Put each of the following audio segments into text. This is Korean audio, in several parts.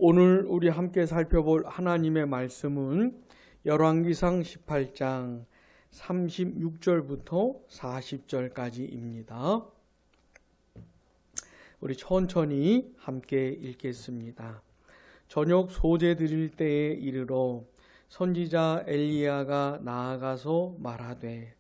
오늘 우리 함께 살펴볼 하나님의 말씀은 열왕기상 18장 36절부터 40절까지입니다. 우리 천천히 함께 읽겠습니다. 저녁 소제 드릴 때에 이르러 선지자 엘리야가 나아가서 말하되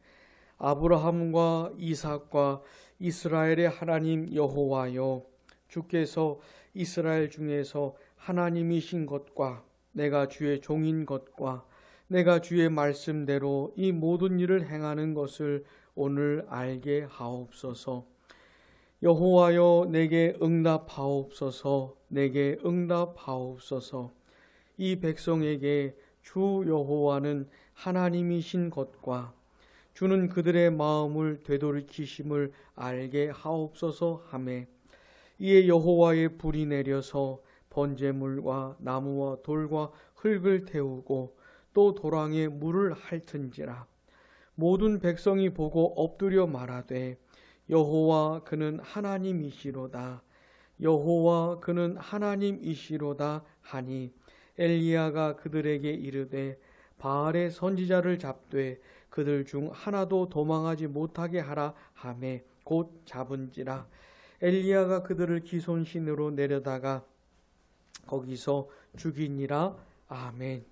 아브라함과 이삭과 이스라엘의 하나님 여호와여, 주께서 이스라엘 중에서 하나님이신 것과 내가 주의 종인 것과 내가 주의 말씀대로 이 모든 일을 행하는 것을 오늘 알게 하옵소서. 여호와여, 내게 응답하옵소서. 내게 응답하옵소서. 이 백성에게 주 여호와는 하나님이신 것과 주는 그들의 마음을 되돌이키심을 알게 하옵소서 하매, 이에 여호와의 불이 내려서 번제물과 나무와 돌과 흙을 태우고 또 도랑에 물을 핥은지라. 모든 백성이 보고 엎드려 말하되 여호와 그는 하나님이시로다. 여호와 그는 하나님이시로다 하니, 엘리야가 그들에게 이르되 바알의 선지자를 잡되 그들 중 하나도 도망하지 못하게 하라 하매 곧 잡은지라. 엘리야가 그들을 기손신으로 내려다가 거기서 죽이니라. 아멘.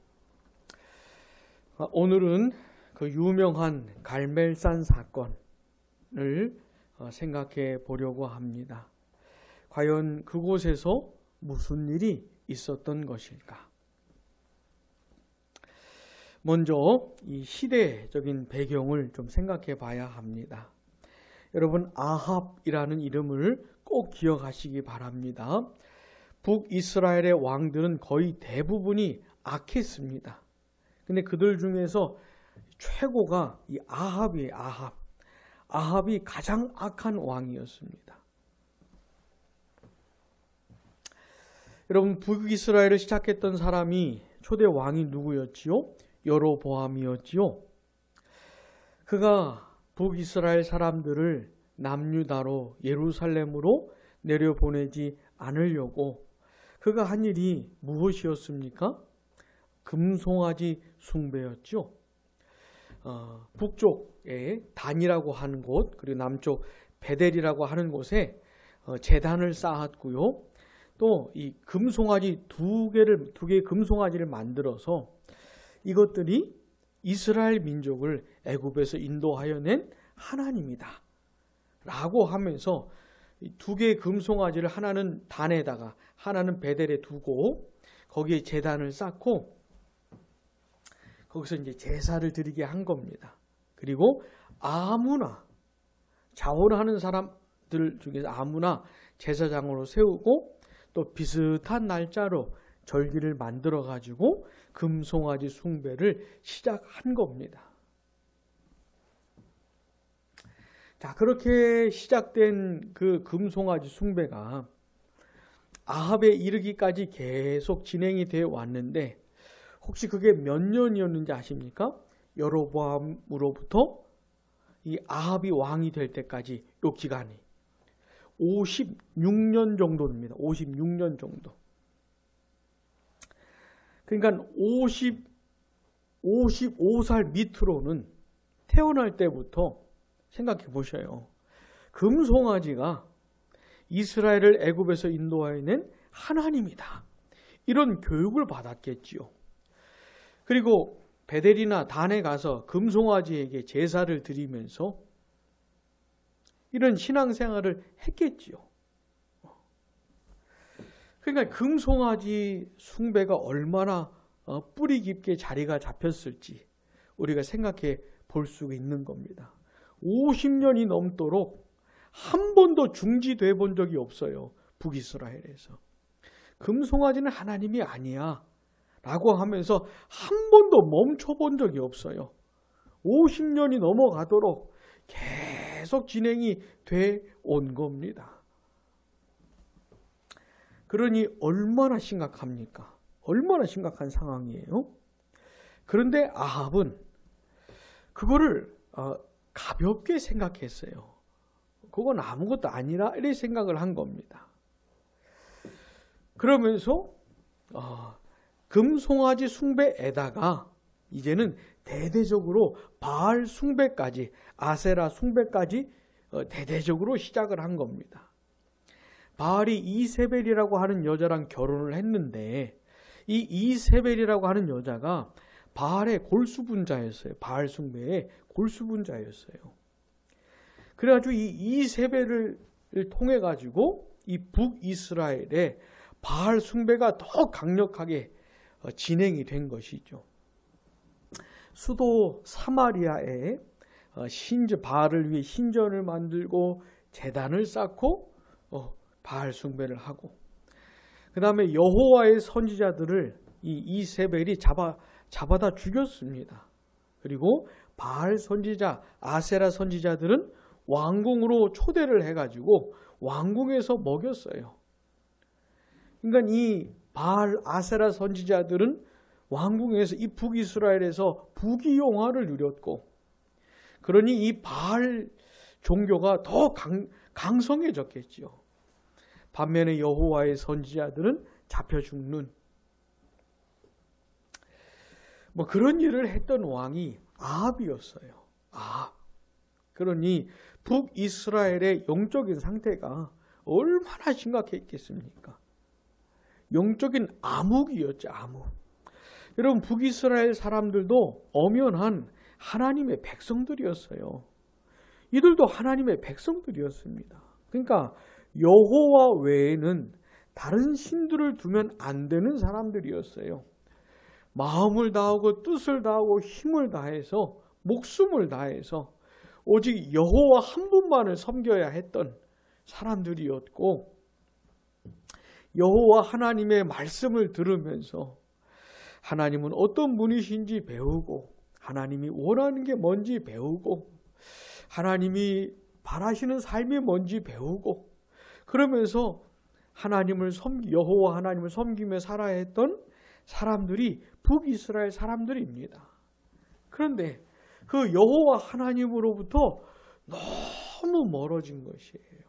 오늘은 그 유명한 갈멜산 사건을 생각해 보려고 합니다. 과연 그곳에서 무슨 일이 있었던 것일까? 먼저 이 시대적인 배경을 좀 생각해 봐야 합니다. 여러분, 아합이라는 이름을 꼭 기억하시기 바랍니다. 북이스라엘의 왕들은 거의 대부분이 악했습니다. 근데 그들 중에서 최고가 이 아합이에요. 아합이 가장 악한 왕이었습니다. 여러분, 북이스라엘을 시작했던 사람이 초대 왕이 누구였지요? 여로보암이었지요. 그가 북이스라엘 사람들을 남유다로 예루살렘으로 내려보내지 않으려고 그가 한 일이 무엇이었습니까? 금송아지 숭배였죠. 북쪽에 단이라고 하는 곳, 그리고 남쪽 베델이라고 하는 곳에 제단을 쌓았고요. 또 이 금송아지 두 개의 금송아지를 만들어서 이것들이 이스라엘 민족을 애굽에서 인도하여 낸 하나님이다 라고 하면서 두 개의 금송아지를 하나는 단에다가 하나는 베델에 두고 거기에 제단을 쌓고 거기서 이제 제사를 드리게 한 겁니다. 그리고 아무나 자원하는 사람들 중에서 아무나 제사장으로 세우고 또 비슷한 날짜로 절기를 만들어 가지고 금송아지 숭배를 시작한 겁니다. 자, 그렇게 시작된 그 금송아지 숭배가 아합에 이르기까지 계속 진행이 되어 왔는데, 혹시 그게 몇 년이었는지 아십니까? 여로보암으로부터 이 아합이 왕이 될 때까지 이 기간이 56년 정도입니다. 56년 정도. 그러니까 55살 밑으로는 태어날 때부터 생각해 보셔요. 금송아지가 이스라엘을 애굽에서 인도하여낸 하나님이다. 이런 교육을 받았겠지요. 그리고 베델이나 단에 가서 금송아지에게 제사를 드리면서 이런 신앙생활을 했겠지요. 그러니까 금송아지 숭배가 얼마나 뿌리 깊게 자리가 잡혔을지 우리가 생각해 볼 수 있는 겁니다. 50년이 넘도록 한 번도 중지돼 본 적이 없어요. 북이스라엘에서. 금송아지는 하나님이 아니야 라고 하면서 한 번도 멈춰본 적이 없어요. 50년이 넘어가도록 계속 진행이 돼 온 겁니다. 그러니 얼마나 심각합니까? 얼마나 심각한 상황이에요. 그런데 아합은 그거를 가볍게 생각했어요. 그건 아무것도 아니라 이렇게 생각을 한 겁니다. 그러면서 금송아지 숭배에다가 이제는 대대적으로 바알 숭배까지, 아세라 숭배까지 대대적으로 시작을 한 겁니다. 바알이 이세벨이라고 하는 여자랑 결혼을 했는데 이 이세벨이라고 하는 여자가 바알의 골수분자였어요. 바알 숭배의 골수분자였어요. 그래가지고 이 이세벨을 통해 가지고 이 북이스라엘의 바알 숭배가 더 강력하게 진행이 된 것이죠. 수도 사마리아에 바알을 위해 신전을 만들고 제단을 쌓고 바알 숭배를 하고, 그 다음에 여호와의 선지자들을 이 이세벨이 잡아다 죽였습니다. 그리고 바알 선지자, 아세라 선지자들은 왕궁으로 초대를 해가지고 왕궁에서 먹였어요. 그러니까 이 바알, 아세라 선지자들은 왕궁에서, 이 북이스라엘에서 부귀영화를 누렸고, 그러니 이 바알 종교가 더 강성해졌겠지요. 반면에 여호와의 선지자들은 잡혀 죽는, 그런 일을 했던 왕이 아합이었어요. 아합. 그러니 북이스라엘의 영적인 상태가 얼마나 심각했겠습니까? 영적인 암흑이었죠. 암흑. 여러분, 북이스라엘 사람들도 엄연한 하나님의 백성들이었어요. 이들도 하나님의 백성들이었습니다. 그러니까 여호와 외에는 다른 신들을 두면 안 되는 사람들이었어요. 마음을 다하고 뜻을 다하고 힘을 다해서, 목숨을 다해서 오직 여호와 한 분만을 섬겨야 했던 사람들이었고, 여호와 하나님의 말씀을 들으면서 하나님은 어떤 분이신지 배우고, 하나님이 원하는 게 뭔지 배우고, 하나님이 바라시는 삶이 뭔지 배우고, 그러면서 여호와 하나님을 섬기며 살아야 했던 사람들이 북이스라엘 사람들입니다. 그런데 그 여호와 하나님으로부터 너무 멀어진 것이에요.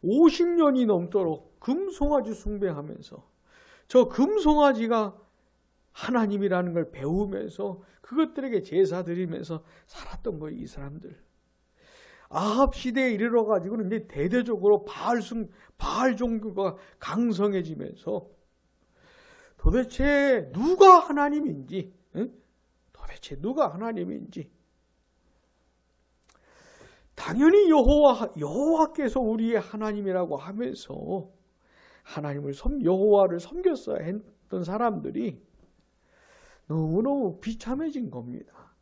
50년이 넘도록 금송아지 숭배하면서, 저 금송아지가 하나님이라는 걸 배우면서 그것들에게 제사 드리면서 살았던 거예요, 이 사람들. 아합 시대에 이르러 가지고는 이제 대대적으로 바알 종교가 강성해지면서 도대체 누가 하나님인지, 도대체 누가 하나님인지, 당연히 여호와께서 우리의 하나님이라고 하면서 여호와를 섬겼어야 했던 사람들이 너무너무 비참해진 겁니다.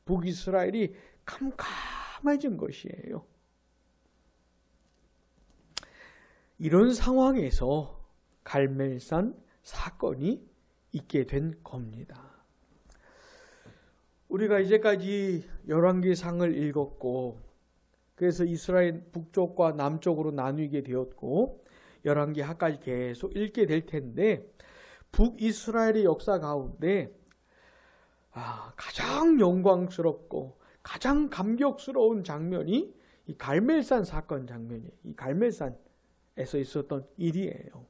북이스라엘이 캄캄해진 것이에요. 이런 상황에서 갈멜산 사건이 있게 된 겁니다. 우리가 이제까지 열왕기상을 읽었고, 그래서 이스라엘 북쪽과 남쪽으로 나누게 되었고, 열왕기하까지 계속 읽게 될 텐데, 북이스라엘의 역사 가운데 가장 영광스럽고 가장 감격스러운 장면이 이 갈멜산 사건 장면이에요. 이 갈멜산에서 있었던 일이에요.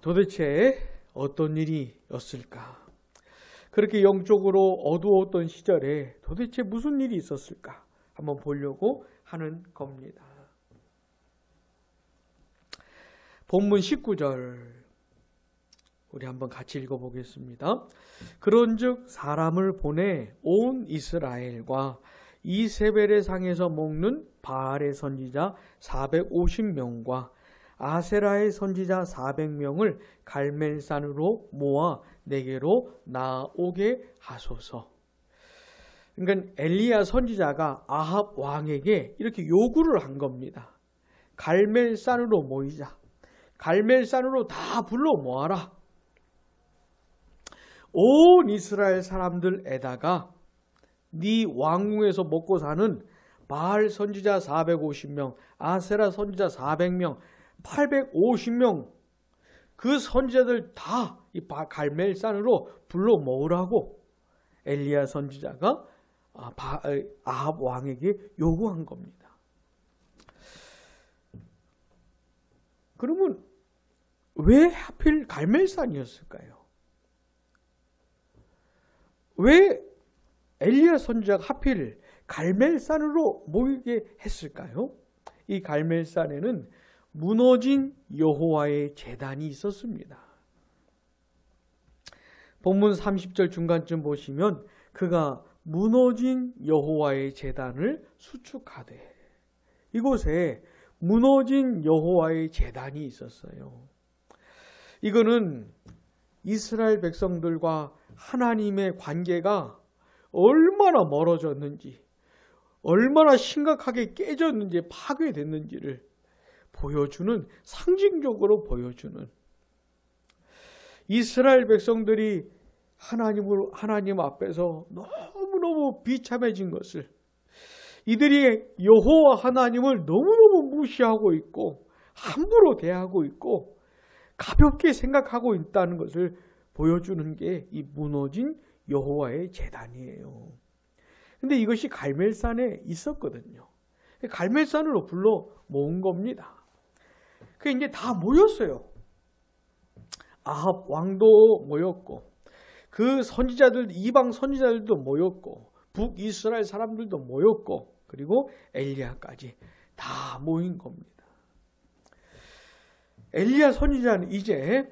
도대체 어떤 일이었을까? 그렇게 영적으로 어두웠던 시절에 도대체 무슨 일이 있었을까? 한번 보려고 하는 겁니다. 본문 19절 우리 한번 같이 읽어보겠습니다. 그런즉 사람을 보내 온 이스라엘과 이세벨의 상에서 먹는 바알의 선지자 450명과 아세라의 선지자 400명을 갈멜산으로 모아 내게로 나오게 하소서. 그러니까 엘리야 선지자가 아합 왕에게 이렇게 요구를 한 겁니다. 갈멜산으로 모이자. 갈멜산으로 다 불러 모아라. 온 이스라엘 사람들에다가 네 왕궁에서 먹고 사는 바알 선지자 450명, 아세라 선지자 400명, 850명 그 선지자들 다 이 갈멜산으로 불러 모으라고 엘리야 선지자가 아합 왕에게 요구한 겁니다. 그러면 왜 하필 갈멜산이었을까요? 왜 엘리야 선지자가 하필 갈멜산으로 모이게 했을까요? 이 갈멜산에는 무너진 여호와의 제단이 있었습니다. 본문 30절 중간쯤 보시면 그가 무너진 여호와의 제단을 수축하되, 이곳에 무너진 여호와의 제단이 있었어요. 이거는 이스라엘 백성들과 하나님의 관계가 얼마나 멀어졌는지, 얼마나 심각하게 깨졌는지, 파괴됐는지를 보여주는, 상징적으로 보여주는, 이스라엘 백성들이 하나님 앞에서 너무너무 비참해진 것을, 이들이 여호와 하나님을 너무너무 무시하고 있고 함부로 대하고 있고 가볍게 생각하고 있다는 것을 보여주는 게 이 무너진 여호와의 제단이에요. 근데 이것이 갈멜산에 있었거든요. 갈멜산으로 불러 모은 겁니다. 그 이제 다 모였어요. 아합 왕도 모였고, 그 선지자들, 이방 선지자들도 모였고, 북이스라엘 사람들도 모였고, 그리고 엘리야까지 다 모인 겁니다. 엘리야 선지자는 이제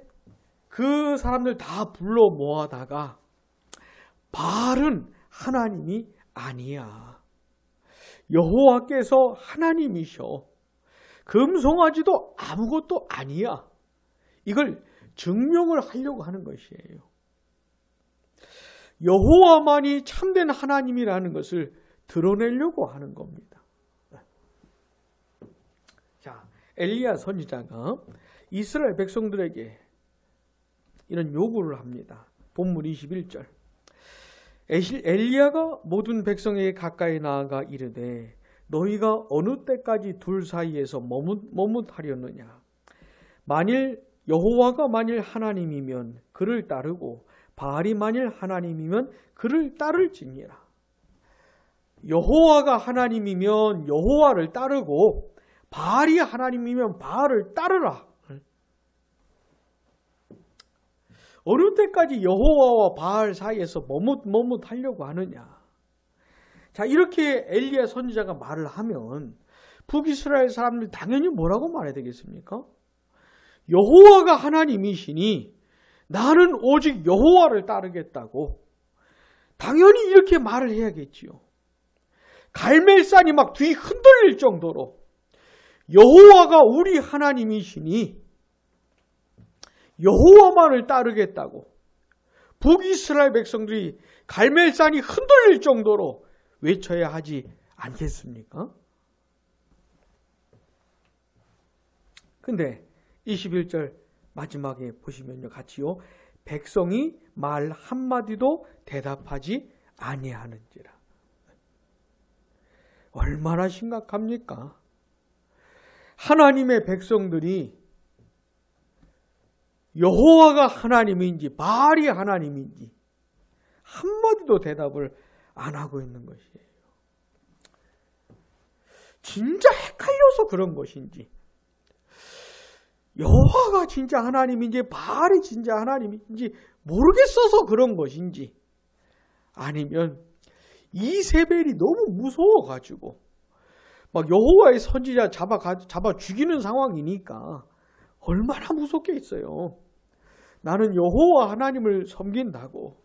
그 사람들 다 불러 모아다가 바알은 하나님이 아니야, 여호와께서 하나님이셔, 금송아지도 아무것도 아니야, 이걸 증명을 하려고 하는 것이에요. 여호와만이 참된 하나님이라는 것을 드러내려고 하는 겁니다. 자, 엘리야 선지자가 이스라엘 백성들에게 이런 요구를 합니다. 본문 21절. 엘리야가 모든 백성에게 가까이 나아가 이르되 너희가 어느 때까지 둘 사이에서 머뭇하려느냐. 여호와가 만일 하나님이면 그를 따르고 바알이 만일 하나님이면 그를 따를지니라. 여호와가 하나님이면 여호와를 따르고 바알이 하나님이면 바알을 따르라. 어느 때까지 여호와와 바알 사이에서 머뭇하려고 하느냐. 자, 이렇게 엘리야 선지자가 말을 하면 북이스라엘 사람들 당연히 뭐라고 말해야 되겠습니까? 여호와가 하나님이시니 나는 오직 여호와를 따르겠다고 당연히 이렇게 말을 해야겠지요. 갈멜산이 막 뒤 흔들릴 정도로 여호와가 우리 하나님이시니 여호와만을 따르겠다고 북이스라엘 백성들이 갈멜산이 흔들릴 정도로 외쳐야 하지 않겠습니까? 근데 21절 마지막에 보시면요, 같이요. 백성이 말 한마디도 대답하지 아니하는지라. 얼마나 심각합니까? 하나님의 백성들이 여호와가 하나님인지 바알이 하나님인지 한마디도 대답을 안 하고 있는 것이에요. 진짜 헷갈려서 그런 것인지, 여호와가 진짜 하나님인지 바알이 진짜 하나님인지 모르겠어서 그런 것인지, 아니면 이세벨이 너무 무서워가지고 막 여호와의 선지자 잡아 죽이는 상황이니까 얼마나 무섭겠어요. 나는 여호와 하나님을 섬긴다고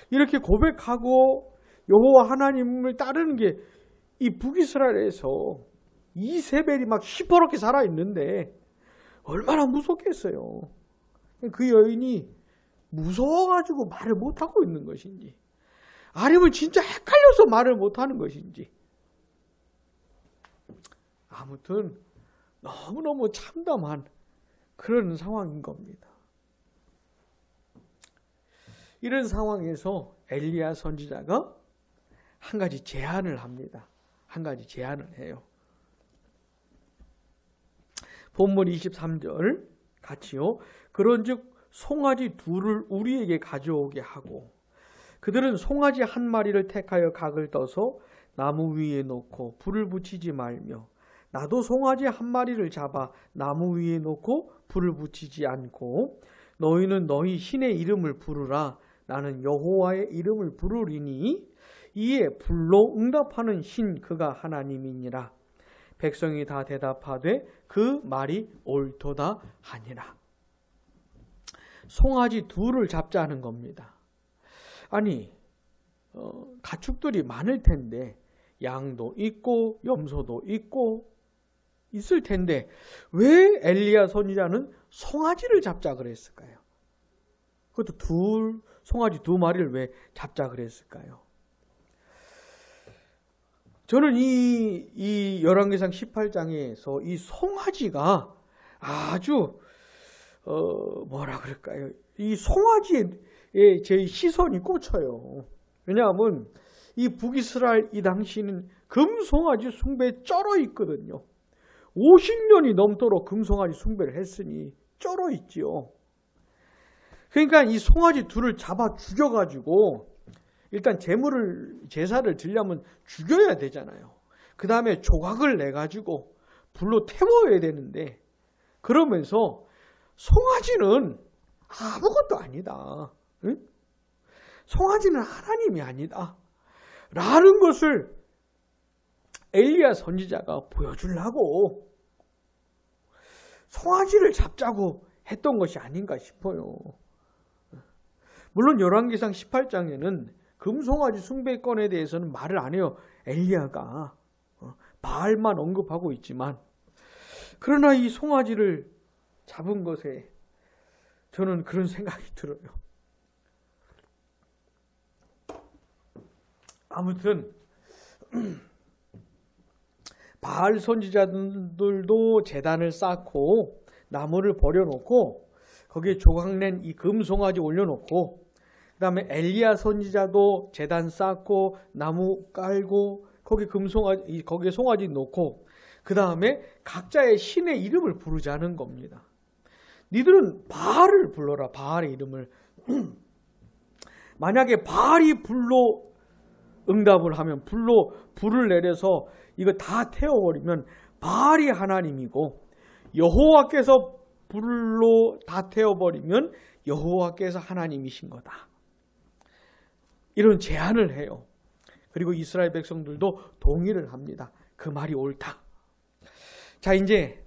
이렇게 고백하고 여호와 하나님을 따르는 게 이 북이스라엘에서 이세벨이 막 시퍼렇게 살아있는데 얼마나 무섭겠어요. 그 여인이 무서워가지고 말을 못하고 있는 것인지, 아니면 진짜 헷갈려서 말을 못하는 것인지, 아무튼 너무너무 참담한 그런 상황인 겁니다. 이런 상황에서 엘리야 선지자가 한 가지 제안을 합니다. 한 가지 제안을 해요. 본문 23절 같이요. 그런즉 송아지 둘을 우리에게 가져오게 하고 그들은 송아지 한 마리를 택하여 각을 떠서 나무 위에 놓고 불을 붙이지 말며 나도 송아지 한 마리를 잡아 나무 위에 놓고 불을 붙이지 않고 너희는 너희 신의 이름을 부르라. 나는 여호와의 이름을 부르리니 이에 불로 응답하는 신 그가 하나님이니라. 백성이 다 대답하되 그 말이 옳도다 하니라. 송아지 둘을 잡자는 겁니다. 아니 가축들이 많을 텐데 양도 있고 염소도 있고 있을 텐데 왜 엘리야 선지자는 송아지를 잡자 그랬을까요? 그것도 송아지 두 마리를 왜 잡자 그랬을까요? 저는 이 열왕기상 18장에서 이 송아지가 아주 뭐라 그럴까요? 이 송아지에 제 시선이 꽂혀요. 왜냐하면 이 북이스라엘 이 당시는 금송아지 숭배에 쩔어 있거든요. 50년이 넘도록 금송아지 숭배를 했으니 쩔어 있지요. 그러니까 이 송아지 둘을 잡아 죽여가지고 일단 제사를 드리려면 죽여야 되잖아요. 그 다음에 조각을 내가지고 불로 태워야 되는데 그러면서 송아지는 아무것도 아니다. 응? 송아지는 하나님이 아니다. 라는 것을 엘리야 선지자가 보여주려고 송아지를 잡자고 했던 것이 아닌가 싶어요. 물론 열왕기상 18장에는 금송아지 숭배권에 대해서는 말을 안 해요. 엘리야가 바알만 언급하고 있지만 그러나 이 송아지를 잡은 것에 저는 그런 생각이 들어요. 아무튼 바알 선지자들도 제단을 쌓고 나무를 버려놓고 거기에 조각낸 이 금송아지 올려놓고 그 다음에 엘리야 선지자도 제단 쌓고 나무 깔고 거기에 송아지 놓고 그 다음에 각자의 신의 이름을 부르자는 겁니다. 니들은 바알을 불러라. 바알의 이름을. 만약에 바알이 불로 응답을 하면 불을 내려서 이거 다 태워버리면 바알이 하나님이고 여호와께서 불로 다 태워버리면 여호와께서 하나님이신 거다. 이런 제안을 해요. 그리고 이스라엘 백성들도 동의를 합니다. 그 말이 옳다. 자, 이제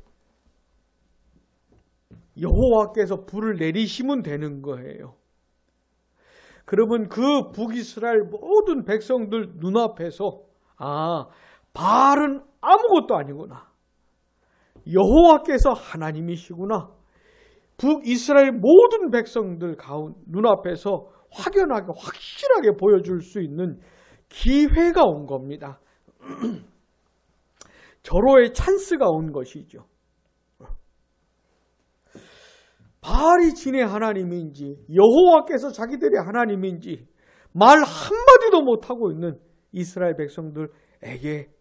여호와께서 불을 내리시면 되는 거예요. 그러면 그 북이스라엘 모든 백성들 눈앞에서 바알은 아무것도 아니구나. 여호와께서 하나님이시구나. 북이스라엘 모든 백성들 눈앞에서 확연하게 확실하게 보여줄 수 있는 기회가 온 겁니다. 절호의 찬스가 온 것이죠. 바알이 진의 하나님인지 여호와께서 자기들의 하나님인지 말 한마디도 못하고 있는 이스라엘 백성들에게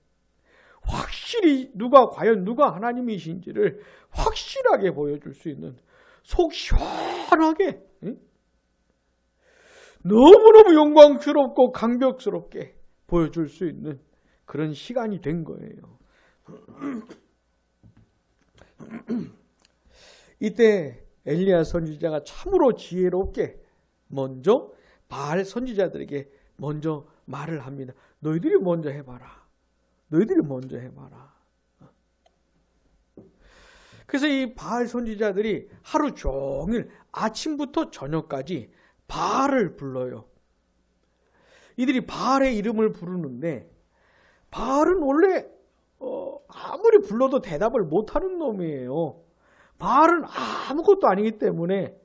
확실히 과연 누가 하나님이신지를 확실하게 보여줄 수 있는 속 시원하게 너무너무 영광스럽고 강력스럽게 보여줄 수 있는 그런 시간이 된 거예요. 이때 엘리야 선지자가 참으로 지혜롭게 먼저 바알 선지자들에게 먼저 말을 합니다. 너희들이 먼저 해봐라. 너희들이 먼저 해봐라. 그래서 이 바알 선지자들이 하루 종일 아침부터 저녁까지 바알을 불러요. 이들이 바알의 이름을 부르는데 바알은 원래 아무리 불러도 대답을 못하는 놈이에요. 바알은 아무것도 아니기 때문에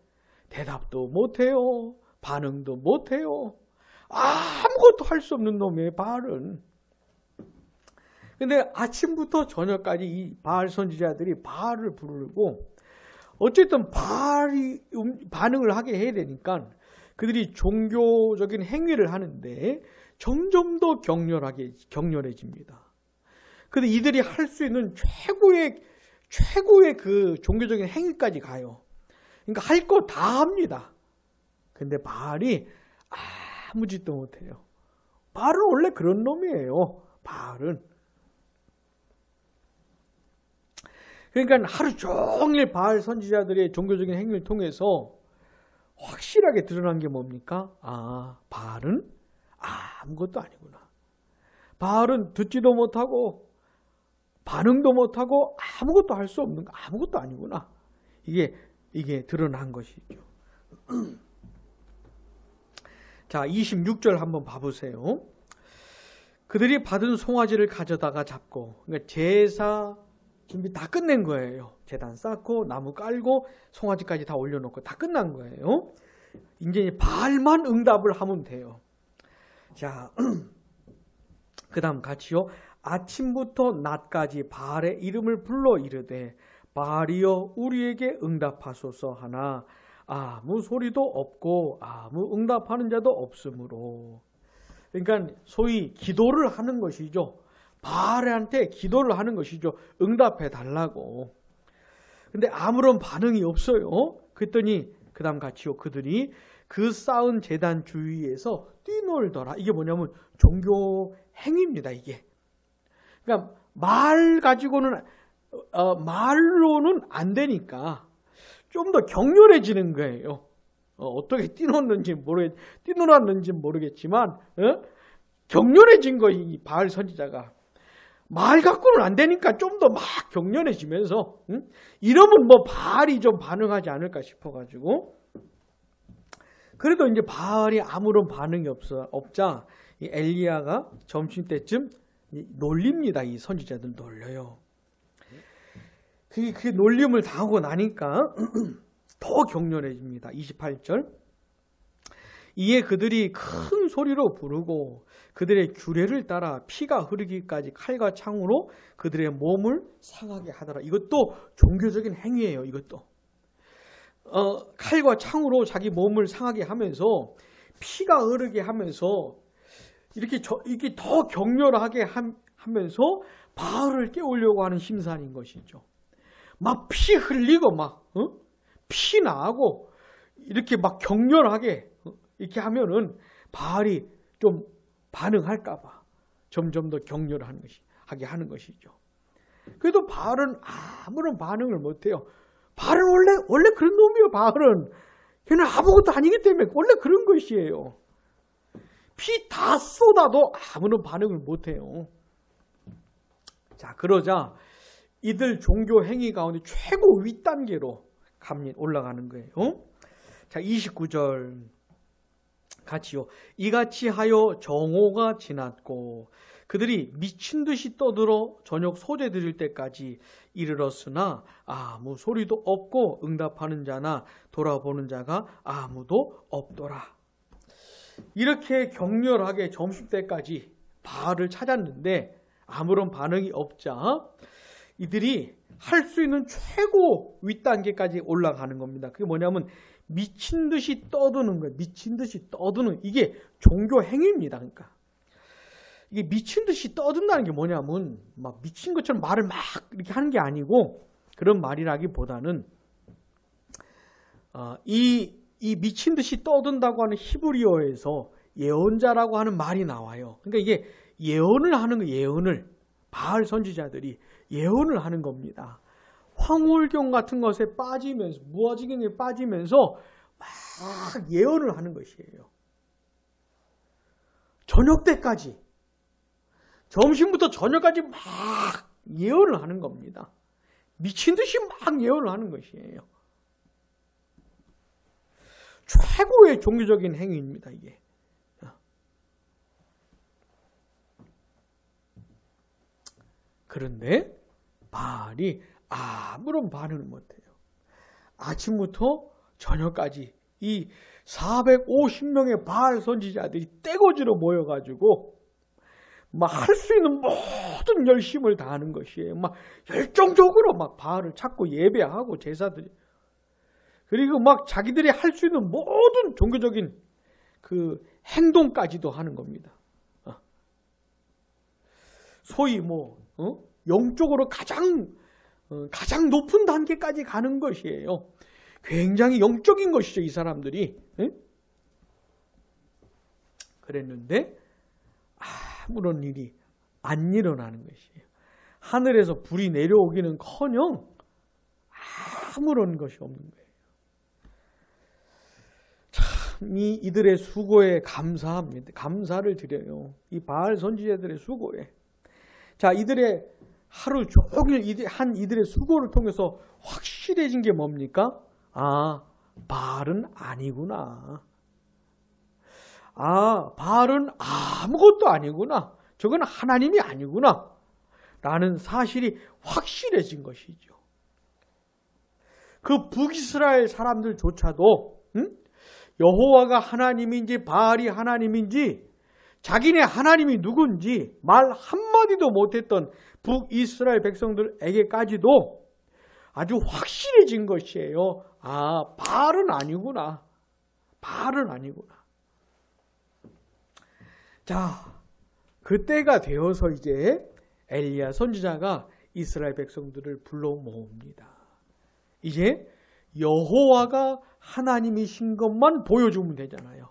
대답도 못해요. 반응도 못해요. 아무것도 할 수 없는 놈이에요. 바알은. 근데 아침부터 저녁까지 이 바알 선지자들이 바알을 부르고 어쨌든 바알이 반응을 하게 해야 되니까 그들이 종교적인 행위를 하는데 점점 더 격렬해집니다. 근데 이들이 할 수 있는 최고의 그 종교적인 행위까지 가요. 그러니까 할 거 다 합니다. 근데 바알이 아무 짓도 못해요. 바알은 원래 그런 놈이에요. 바알은. 그러니까 하루 종일 바알 선지자들의 종교적인 행위를 통해서 확실하게 드러난 게 뭡니까? 아, 바알은 아무것도 아니구나. 바알은 듣지도 못하고 반응도 못하고 아무것도 할 수 없는 거, 아무것도 아니구나. 이게 드러난 것이죠. 자, 26절 한번 봐보세요. 그들이 받은 송아지를 가져다가 잡고, 그러니까 제사 준비 다 끝낸 거예요. 제단 쌓고 나무 깔고 송아지까지 다 올려놓고 다 끝난 거예요. 이제 바알만 응답을 하면 돼요. 자, 그 다음 같이요. 아침부터 낮까지 바알의 이름을 불러 이르되 바알이여 우리에게 응답하소서 하나 아무 소리도 없고 아무 응답하는 자도 없으므로. 그러니까 소위 기도를 하는 것이죠. 바알한테 기도를 하는 것이죠. 응답해 달라고. 근데 아무런 반응이 없어요. 그랬더니 그 다음 같이요. 그들이 그 쌓은 제단 주위에서 뛰놀더라. 이게 뭐냐면 종교 행위입니다. 이게. 그러니까 말 가지고는 말로는 안 되니까 좀 더 격렬해지는 거예요. 어떻게 뛰놀았는지 모르겠지만 격렬해진 거예요. 이 바알 선지자가. 말 갖고는 안 되니까 좀 더 막 격렬해지면서 이러면 뭐 바알이 좀 반응하지 않을까 싶어가지고 그래도 이제 바알이 아무런 반응이 없자 이 엘리야가 점심때쯤 놀립니다. 이 선지자들 놀려요. 그 놀림을 당하고 나니까 더 격렬해집니다. 28절. 이에 그들이 큰 소리로 부르고 그들의 규례를 따라 피가 흐르기까지 칼과 창으로 그들의 몸을 상하게 하더라. 이것도 종교적인 행위예요. 이것도. 칼과 창으로 자기 몸을 상하게 하면서 피가 흐르게 하면서 이렇게 더 격렬하게 하면서 바알을 깨우려고 하는 심산인 것이죠. 막 피 흘리고 막 피 나고 이렇게 막 격렬하게 이렇게 하면은 바알이 좀 반응할까봐 점점 더 격렬하게 하는 것이죠. 그래도 바알은 아무런 반응을 못해요. 바알은 원래 그런 놈이에요. 바알은 걔는 아무것도 아니기 때문에 원래 그런 것이에요. 피 다 쏟아도 아무런 반응을 못해요. 자, 그러자 이들 종교 행위 가운데 최고 윗단계로 올라가는 거예요. 자, 29절 같이요. 이같이 하여 정오가 지났고 그들이 미친 듯이 떠들어 저녁 소재 드릴 때까지 이르렀으나 아무 소리도 없고 응답하는 자나 돌아보는 자가 아무도 없더라. 이렇게 격렬하게 점심때까지 바알을 찾았는데 아무런 반응이 없자 이들이 할 수 있는 최고 윗단계까지 올라가는 겁니다. 그게 뭐냐면 미친 듯이 떠드는 거예요. 미친 듯이 떠드는 이게 종교 행위입니다. 그러니까 이게 미친 듯이 떠든다는 게 뭐냐면 막 미친 것처럼 말을 막 이렇게 하는 게 아니고 그런 말이라기보다는 이 미친 듯이 떠든다고 하는 히브리어에서 예언자라고 하는 말이 나와요. 그러니까 이게 예언을 하는 거예요. 예언을 바알 선지자들이 예언을 하는 겁니다. 황홀경 같은 것에 빠지면서 무아지경에 빠지면서 막 예언을 하는 것이에요. 저녁 때까지 점심부터 저녁까지 막 예언을 하는 겁니다. 미친 듯이 막 예언을 하는 것이에요. 최고의 종교적인 행위입니다. 이게. 그런데 바알이 아무런 반응을 못해요. 아침부터 저녁까지 이 450명의 바알 선지자들이 떼거지로 모여가지고 막 할 수 있는 모든 열심을 다하는 것이에요. 막 열정적으로 막 바알을 찾고 예배하고 제사들이 그리고 막 자기들이 할 수 있는 모든 종교적인 그 행동까지도 하는 겁니다. 소위 영적으로 가장 높은 단계까지 가는 것이에요. 굉장히 영적인 것이죠, 이 사람들이. 그랬는데 아무런 일이 안 일어나는 것이에요. 하늘에서 불이 내려오기는커녕 아무런 것이 없는 거예요. 참 이들의 수고에 감사합니다. 감사를 드려요. 이 바알 선지자들의 수고에. 자, 이들의 하루 종일 한 이들의 수고를 통해서 확실해진 게 뭡니까? 아, 바알은 아니구나. 아, 바알은 아무것도 아니구나. 저건 하나님이 아니구나. 라는 사실이 확실해진 것이죠. 그 북이스라엘 사람들조차도 여호와가 하나님인지 바알이 하나님인지 자기네 하나님이 누군지 말 한마디도 못했던 북이스라엘 백성들에게까지도 아주 확실해진 것이에요. 아, 바알은 아니구나. 바알은 아니구나. 자, 그때가 되어서 이제 엘리야 선지자가 이스라엘 백성들을 불러 모읍니다. 이제 여호와가 하나님이신 것만 보여주면 되잖아요.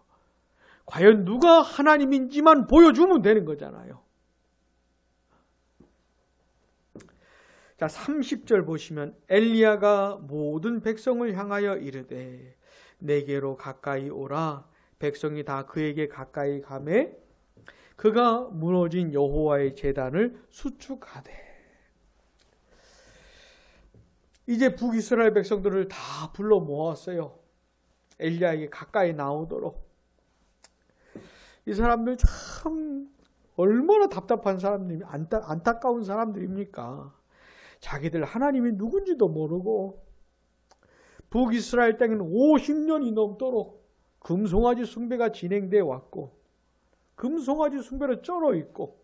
과연 누가 하나님인지만 보여주면 되는 거잖아요. 자, 30절 보시면 엘리야가 모든 백성을 향하여 이르되 내게로 가까이 오라. 백성이 다 그에게 가까이 가매 그가 무너진 여호와의 제단을 수축하되. 이제 북이스라엘 백성들을 다 불러 모았어요. 엘리야에게 가까이 나오도록. 이 사람들 참 얼마나 답답한 사람들이 안타까운 사람들입니까? 자기들 하나님이 누군지도 모르고 북이스라엘 땅에는 50년이 넘도록 금송아지 숭배가 진행되어 왔고 금송아지 숭배로 쩔어 있고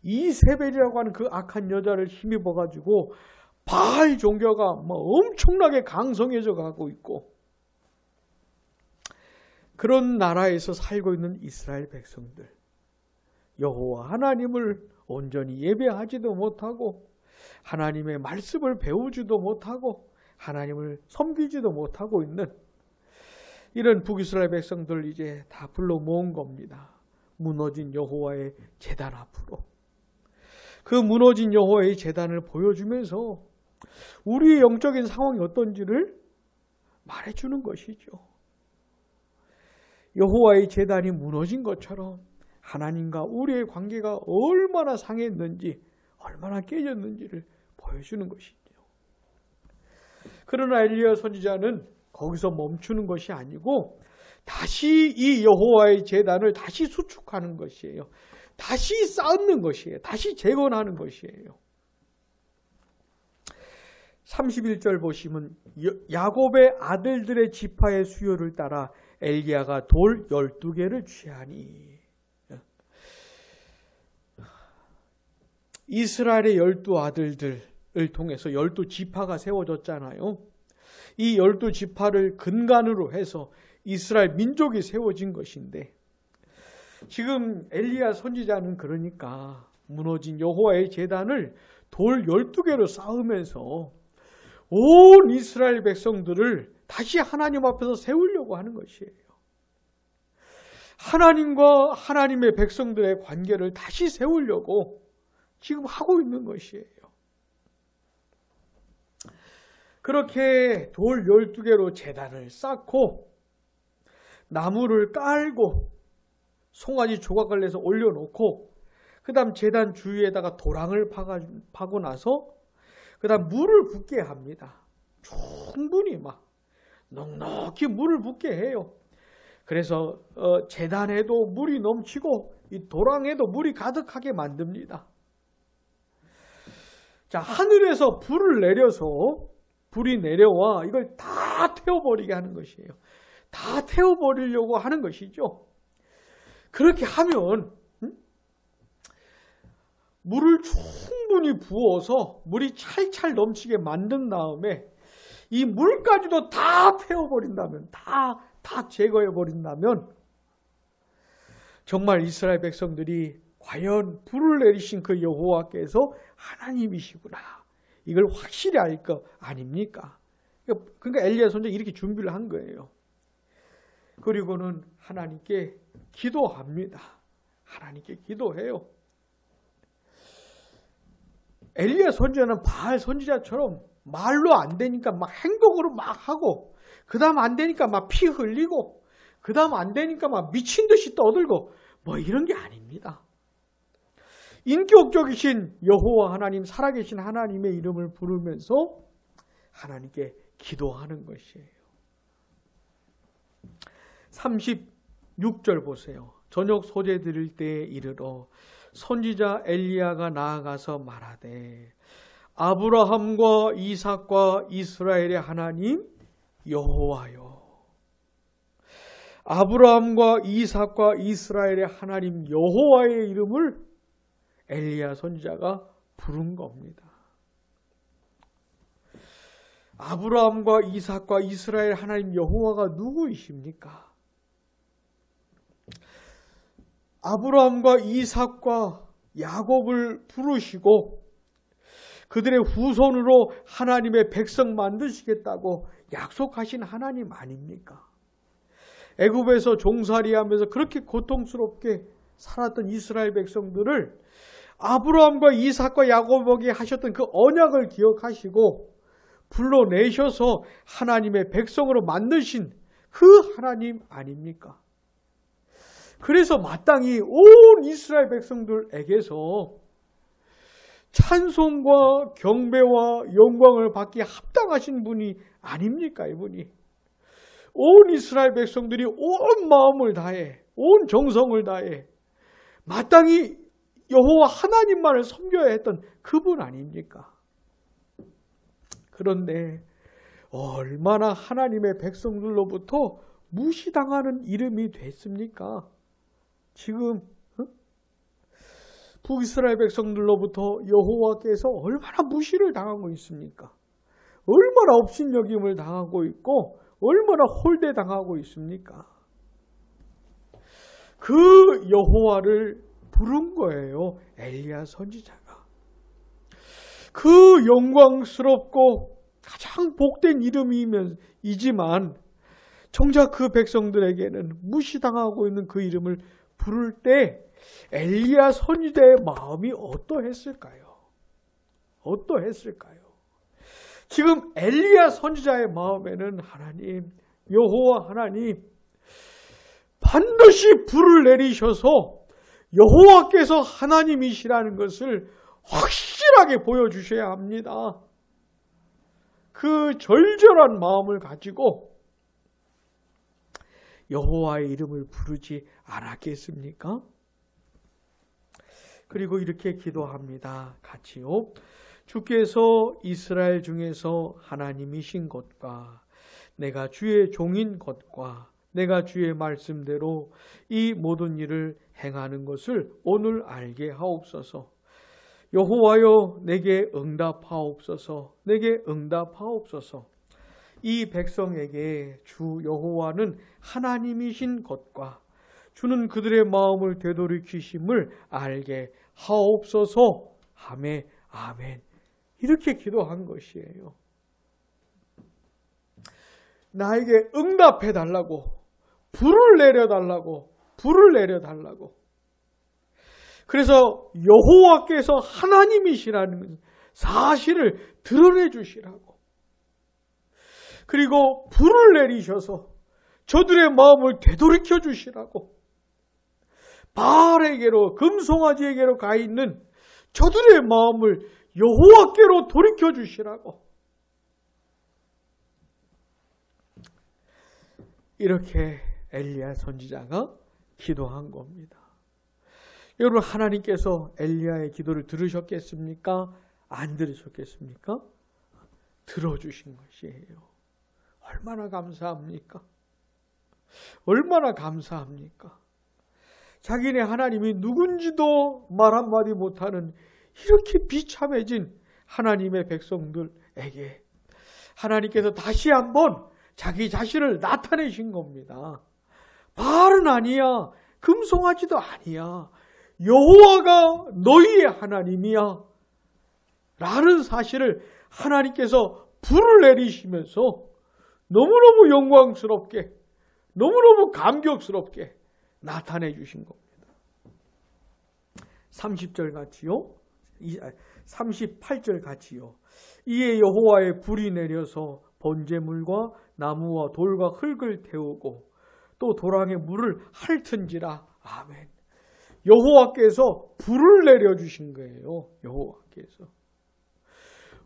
이세벨이라고 하는 그 악한 여자를 힘입어 가지고 바알 종교가 엄청나게 강성해져 가고 있고 그런 나라에서 살고 있는 이스라엘 백성들, 여호와 하나님을 온전히 예배하지도 못하고 하나님의 말씀을 배우지도 못하고 하나님을 섬기지도 못하고 있는 이런 북이스라엘 백성들 이제 다 불러 모은 겁니다. 무너진 여호와의 제단 앞으로. 그 무너진 여호와의 제단을 보여주면서 우리의 영적인 상황이 어떤지를 말해주는 것이죠. 여호와의 제단이 무너진 것처럼 하나님과 우리의 관계가 얼마나 상했는지 얼마나 깨졌는지를 보여주는 것이죠. 그러나 엘리야 선지자는 거기서 멈추는 것이 아니고 다시 이 여호와의 제단을 다시 수축하는 것이에요. 다시 쌓는 것이에요. 다시 재건하는 것이에요. 31절 보시면 야곱의 아들들의 지파의 수요를 따라 엘리야가 돌 12개를 취하니. 이스라엘의 12아들들을 통해서 12지파가 세워졌잖아요. 이 12지파를 근간으로 해서 이스라엘 민족이 세워진 것인데 지금 엘리야 선지자는 그러니까 무너진 여호와의 제단을 돌 12개로 쌓으면서 온 이스라엘 백성들을 다시 하나님 앞에서 세우려고 하는 것이에요. 하나님과 하나님의 백성들의 관계를 다시 세우려고 지금 하고 있는 것이에요. 그렇게 돌 12개로 제단을 쌓고 나무를 깔고 송아지 조각을 내서 올려놓고 그 다음 제단 주위에다가 도랑을 파고 나서 그 다음 물을 붓게 합니다. 충분히 막 넉넉히 물을 붓게 해요. 그래서 제단에도 물이 넘치고 이 도랑에도 물이 가득하게 만듭니다. 자, 하늘에서 불이 내려와 이걸 다 태워버리게 하는 것이에요. 다 태워버리려고 하는 것이죠. 그렇게 하면 물을 충분히 부어서 물이 찰찰 넘치게 만든 다음에 이 물까지도 다 태워버린다면, 다 제거해버린다면 정말 이스라엘 백성들이 과연 불을 내리신 그 여호와께서 하나님이시구나. 이걸 확실히 알 거 아닙니까? 그러니까 엘리야 선지자가 이렇게 준비를 한 거예요. 그리고는 하나님께 기도합니다. 하나님께 기도해요. 엘리야 선지자는 바알 선지자처럼 말로 안 되니까 막 행동으로 막 하고, 그 다음 안 되니까 막 피 흘리고, 그 다음 안 되니까 막 미친 듯이 떠들고, 뭐 이런 게 아닙니다. 인격적이신 여호와 하나님, 살아계신 하나님의 이름을 부르면서 하나님께 기도하는 것이에요. 36절 보세요. 저녁 소재 드릴 때에 이르러 선지자 엘리야가 나아가서 말하되 아브라함과 이삭과 이스라엘의 하나님 여호와여. 아브라함과 이삭과 이스라엘의 하나님 여호와의 이름을 엘리야 선지자가 부른 겁니다. 아브라함과 이삭과 이스라엘 하나님 여호와가 누구이십니까? 아브라함과 이삭과 야곱을 부르시고 그들의 후손으로 하나님의 백성 만드시겠다고 약속하신 하나님 아닙니까? 애굽에서 종살이하면서 그렇게 고통스럽게 살았던 이스라엘 백성들을 아브라함과 이삭과 야곱에게 하셨던 그 언약을 기억하시고 불러내셔서 하나님의 백성으로 만드신 그 하나님 아닙니까? 그래서 마땅히 온 이스라엘 백성들에게서 찬송과 경배와 영광을 받기에 합당하신 분이 아닙니까? 이분이. 온 이스라엘 백성들이 온 마음을 다해, 온 정성을 다해 마땅히 여호와 하나님만을 섬겨야 했던 그분 아닙니까? 그런데 얼마나 하나님의 백성들로부터 무시당하는 이름이 됐습니까? 지금 북이스라엘 백성들로부터 여호와께서 얼마나 무시를 당하고 있습니까? 얼마나 업신여김을 당하고 있고 얼마나 홀대당하고 있습니까? 그 여호와를 부른 거예요. 엘리야 선지자가. 그 영광스럽고 가장 복된 이름이지만 정작 그 백성들에게는 무시당하고 있는 그 이름을 부를 때 엘리야 선지자의 마음이 어떠했을까요? 어떠했을까요? 지금 엘리야 선지자의 마음에는 하나님, 여호와 하나님 반드시 불을 내리셔서 여호와께서 하나님이시라는 것을 확실하게 보여주셔야 합니다. 그 절절한 마음을 가지고 여호와의 이름을 부르지 않았겠습니까? 그리고 이렇게 기도합니다. 같이요. 주께서 이스라엘 중에서 하나님이신 것과 내가 주의 종인 것과 내가 주의 말씀대로 이 모든 일을 행하는 것을 오늘 알게 하옵소서. 여호와여 내게 응답하옵소서. 내게 응답하옵소서. 이 백성에게 주 여호와는 하나님이신 것과 주는 그들의 마음을 되돌이키심을 알게 하옵소서. 아멘. 아멘. 이렇게 기도한 것이에요. 나에게 응답해 달라고, 불을 내려달라고, 불을 내려달라고. 그래서 여호와께서 하나님이시라는 사실을 드러내 주시라고. 그리고 불을 내리셔서 저들의 마음을 되돌이켜 주시라고. 바알에게로, 금송아지에게로 가 있는 저들의 마음을 여호와께로 돌이켜 주시라고. 이렇게 엘리야 선지자가 기도한 겁니다. 여러분, 하나님께서 엘리야의 기도를 들으셨겠습니까? 안 들으셨겠습니까? 들어주신 것이에요. 얼마나 감사합니까? 얼마나 감사합니까? 자기네 하나님이 누군지도 말 한마디 못하는 이렇게 비참해진 하나님의 백성들에게 하나님께서 다시 한번 자기 자신을 나타내신 겁니다. 바알은 아니야. 금송아지도 아니야. 여호와가 너희의 하나님이야. 라는 사실을 하나님께서 불을 내리시면서 너무너무 영광스럽게, 너무너무 감격스럽게 나타내 주신 겁니다. 30절 같이요. 38절 같이요. 이에 여호와의 불이 내려서 번제물과 나무와 돌과 흙을 태우고 또 도랑에 물을 핥은지라. 아멘. 여호와께서 불을 내려주신 거예요. 여호와께서.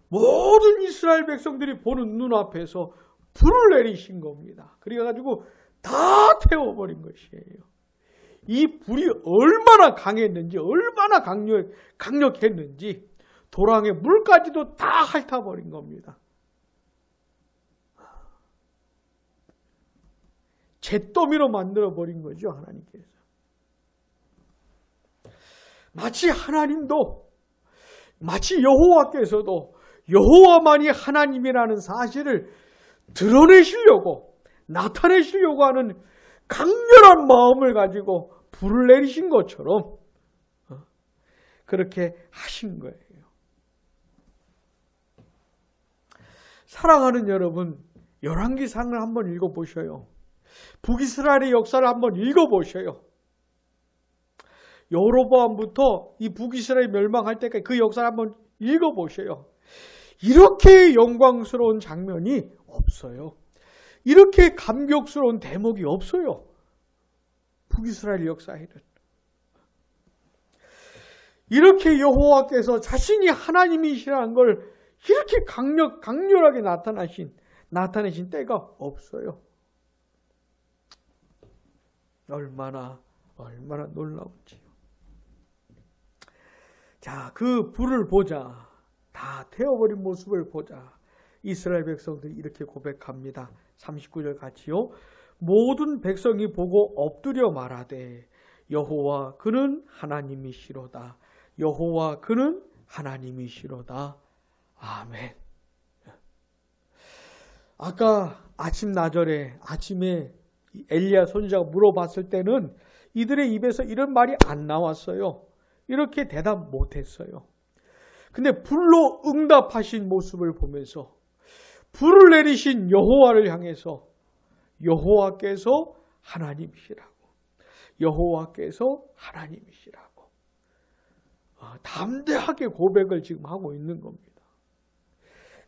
모든 이스라엘 백성들이 보는 눈앞에서 불을 내리신 겁니다. 그래가지고 다 태워버린 것이에요. 이 불이 얼마나 강했는지, 얼마나 강력했는지 도랑의 물까지도 다 핥아버린 겁니다. 잿더미로 만들어버린 거죠, 하나님께서. 마치 하나님도, 마치 여호와께서도 여호와만이 하나님이라는 사실을 드러내시려고, 나타내시려고 하는 강렬한 마음을 가지고 불을 내리신 것처럼 그렇게 하신 거예요. 사랑하는 여러분, 열왕기상을 한번 읽어보셔요. 북이스라엘의 역사를 한번 읽어보셔요. 여로보암부터 이 북이스라엘이 멸망할 때까지 그 역사를 한번 읽어보셔요. 이렇게 영광스러운 장면이 없어요. 이렇게 감격스러운 대목이 없어요. 북이스라엘 역사에는. 이렇게 여호와께서 자신이 하나님이시라는 걸 이렇게 강렬하게 나타내신 때가 없어요. 얼마나 놀라운지요. 자, 그 불을 보자. 다 태워버린 모습을 보자. 이스라엘 백성들이 이렇게 고백합니다. 39절 같이요. 모든 백성이 보고 엎드려 말하되 여호와 그는 하나님이시로다. 여호와 그는 하나님이시로다. 아멘. 아까 아침에 엘리야 선지자가 물어봤을 때는 이들의 입에서 이런 말이 안 나왔어요. 이렇게 대답 못했어요. 근데 불로 응답하신 모습을 보면서 불을 내리신 여호와를 향해서 여호와께서 하나님이시라고, 여호와께서 하나님이시라고 담대하게 고백을 지금 하고 있는 겁니다.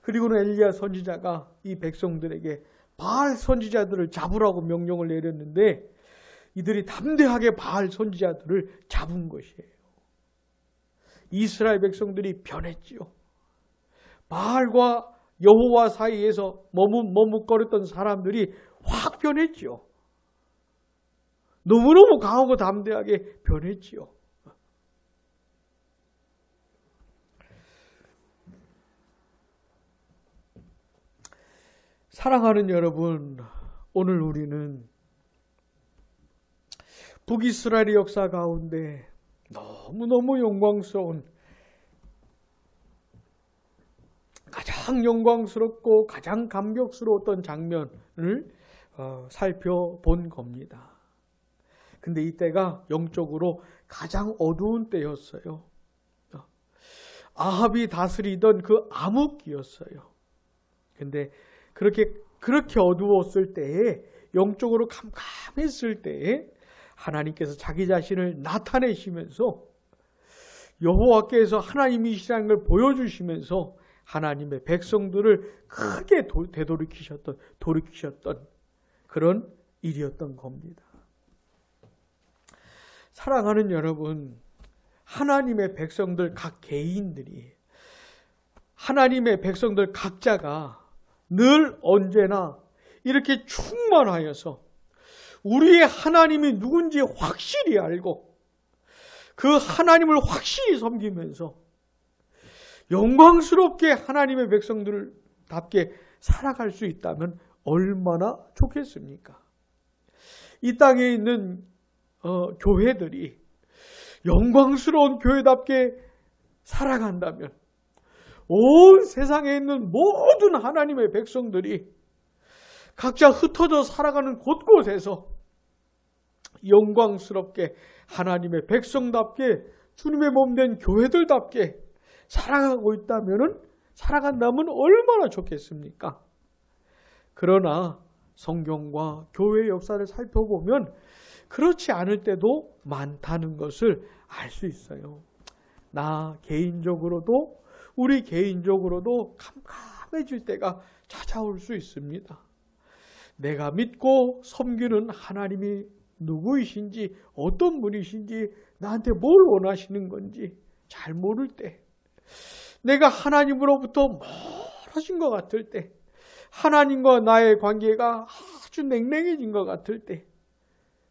그리고는 엘리야 선지자가 이 백성들에게 바알 선지자들을 잡으라고 명령을 내렸는데 이들이 담대하게 바알 선지자들을 잡은 것이에요. 이스라엘 백성들이 변했지요. 바알과 여호와 사이에서 머뭇거렸던 사람들이 확 변했지요. 너무너무 강하고 담대하게 변했지요. 사랑하는 여러분, 오늘 우리는 북이스라엘의 역사 가운데 너무너무 영광스러운, 가장 영광스럽고 가장 감격스러웠던 장면을 살펴본 겁니다. 근데 이때가 영적으로 가장 어두운 때였어요. 아합이 다스리던 그 암흑기였어요. 근데 그렇게 어두웠을 때에, 영적으로 캄캄했을 때에 하나님께서 자기 자신을 나타내시면서 여호와께서 하나님이시라는 걸 보여주시면서 하나님의 백성들을 크게 돌이키셨던 그런 일이었던 겁니다. 사랑하는 여러분, 하나님의 백성들 각 개인들이, 하나님의 백성들 각자가 늘 언제나 이렇게 충만하여서 우리의 하나님이 누군지 확실히 알고 그 하나님을 확실히 섬기면서 영광스럽게 하나님의 백성들답게 살아갈 수 있다면 얼마나 좋겠습니까? 이 땅에 있는 교회들이 영광스러운 교회답게 살아간다면 온 세상에 있는 모든 하나님의 백성들이 각자 흩어져 살아가는 곳곳에서 영광스럽게 하나님의 백성답게 주님의 몸된 교회들답게 살아간다면 얼마나 좋겠습니까? 그러나 성경과 교회의 역사를 살펴보면 그렇지 않을 때도 많다는 것을 알 수 있어요. 나 개인적으로도 우리 개인적으로도 캄캄해질 때가 찾아올 수 있습니다. 내가 믿고 섬기는 하나님이 누구이신지, 어떤 분이신지, 나한테 뭘 원하시는 건지 잘 모를 때, 내가 하나님으로부터 멀어진 것 같을 때, 하나님과 나의 관계가 아주 냉랭해진 것 같을 때,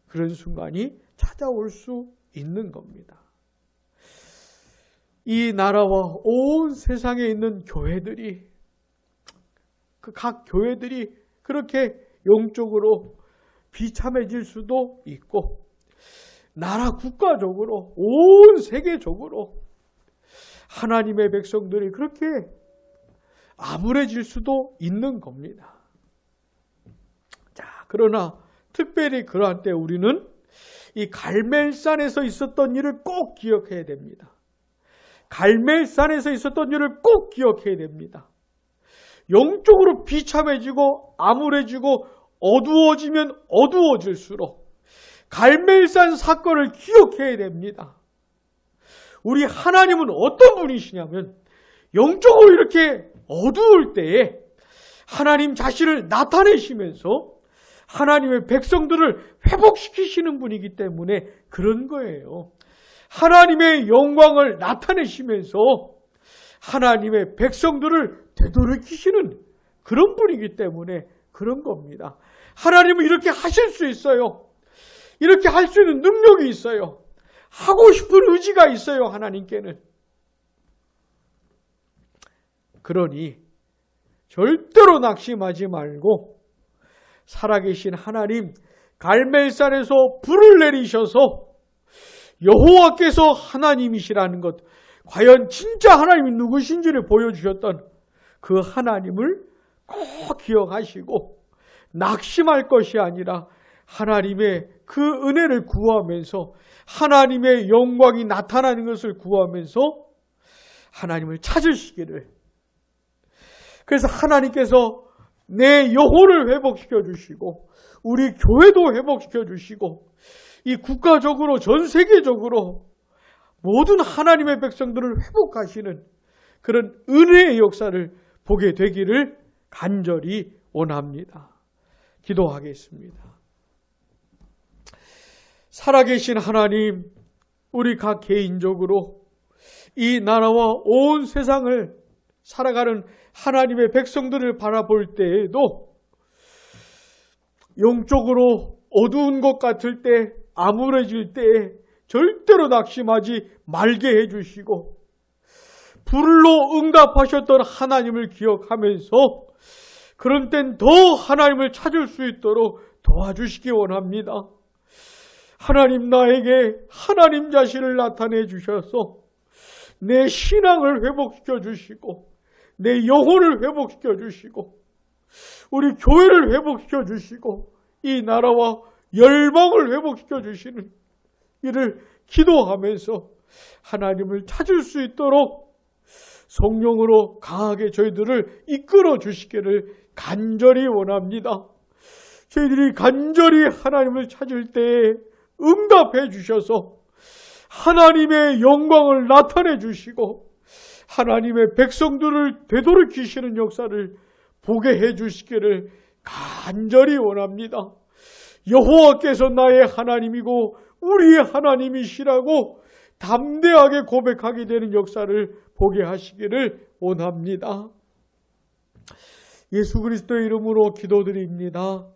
그런 순간이 찾아올 수 있는 겁니다. 이 나라와 온 세상에 있는 교회들이, 그 각 교회들이 그렇게 영적으로 비참해질 수도 있고, 나라 국가적으로, 온 세계적으로 하나님의 백성들이 그렇게 암울해질 수도 있는 겁니다. 자, 그러나 특별히 그러한 때 우리는 이 갈멜산에서 있었던 일을 꼭 기억해야 됩니다. 갈멜산에서 있었던 일을 꼭 기억해야 됩니다. 영적으로 비참해지고 암울해지고 어두워지면 어두워질수록 갈멜산 사건을 기억해야 됩니다. 우리 하나님은 어떤 분이시냐면 영적으로 이렇게 어두울 때에 하나님 자신을 나타내시면서 하나님의 백성들을 회복시키시는 분이기 때문에 그런 거예요. 하나님의 영광을 나타내시면서 하나님의 백성들을 되돌이키시는 그런 분이기 때문에 그런 겁니다. 하나님은 이렇게 하실 수 있어요. 이렇게 할 수 있는 능력이 있어요. 하고 싶은 의지가 있어요, 하나님께는. 그러니 절대로 낙심하지 말고 살아계신 하나님, 갈멜산에서 불을 내리셔서 여호와께서 하나님이시라는 것, 과연 진짜 하나님이 누구신지를 보여주셨던 그 하나님을 꼭 기억하시고 낙심할 것이 아니라 하나님의 그 은혜를 구하면서 하나님의 영광이 나타나는 것을 구하면서 하나님을 찾으시기를. 그래서 하나님께서 내 영혼을 회복시켜 주시고 우리 교회도 회복시켜 주시고 이 국가적으로 전 세계적으로 모든 하나님의 백성들을 회복하시는 그런 은혜의 역사를 보게 되기를 간절히 원합니다. 기도하겠습니다. 살아계신 하나님, 우리 각 개인적으로 이 나라와 온 세상을 살아가는 하나님의 백성들을 바라볼 때에도 영적으로 어두운 것 같을 때, 암울해질 때에 절대로 낙심하지 말게 해주시고 불로 응답하셨던 하나님을 기억하면서 그런 땐 더 하나님을 찾을 수 있도록 도와주시기 원합니다. 하나님, 나에게 하나님 자신을 나타내 주셔서 내 신앙을 회복시켜 주시고 내 영혼을 회복시켜 주시고 우리 교회를 회복시켜 주시고 이 나라와 열방을 회복시켜 주시는 이를 기도하면서 하나님을 찾을 수 있도록 성령으로 강하게 저희들을 이끌어 주시기를 간절히 원합니다. 저희들이 간절히 하나님을 찾을 때에 응답해 주셔서 하나님의 영광을 나타내 주시고 하나님의 백성들을 되돌이키시는 역사를 보게 해 주시기를 간절히 원합니다. 여호와께서 나의 하나님이고 우리의 하나님이시라고 담대하게 고백하게 되는 역사를 보게 하시기를 원합니다. 예수 그리스도의 이름으로 기도드립니다.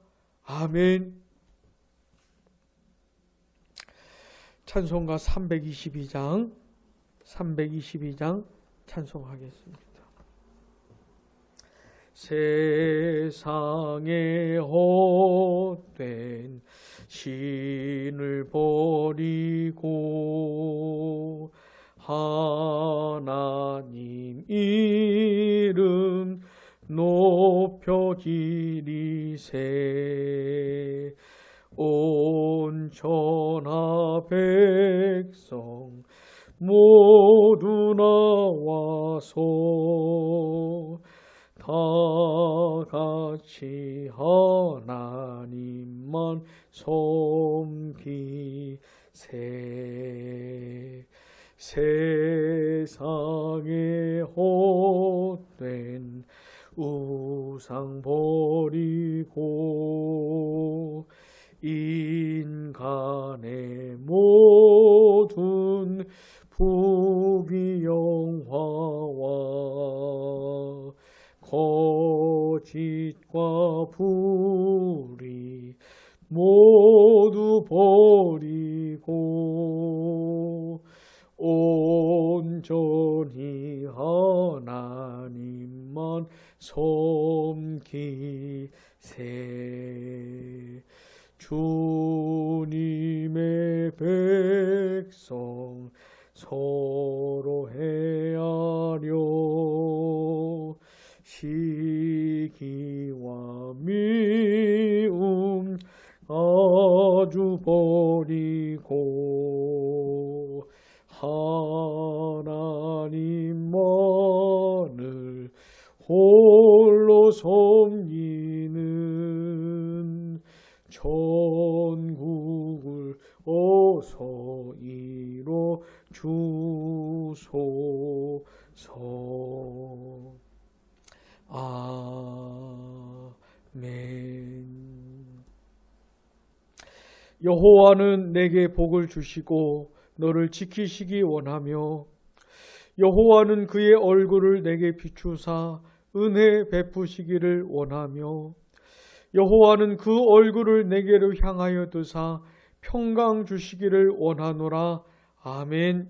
아멘. 찬송가 322장 찬송하겠습니다. 세상에 헛된 신을 버리고 하나님 이름 높여 기리세. 온 천하 백성 모두 나와서 다 같이 하나님만 섬기세. 세상에 헛된 우상 버리고 인간의 모든 부귀영화와 거짓과 불의 모두 버리고 온전히 하나님만 섬기세. 주님의 백성 서로 헤아려 시기와 미움 아주 버리고 하나님만을 홀로 섬기는 천국을 어서 이뤄 주소서. 아멘. 여호와는 내게 복을 주시고 너를 지키시기 원하며 여호와는 그의 얼굴을 내게 비추사 은혜 베푸시기를 원하며 여호와는 그 얼굴을 내게로 향하여 드사 평강 주시기를 원하노라. 아멘.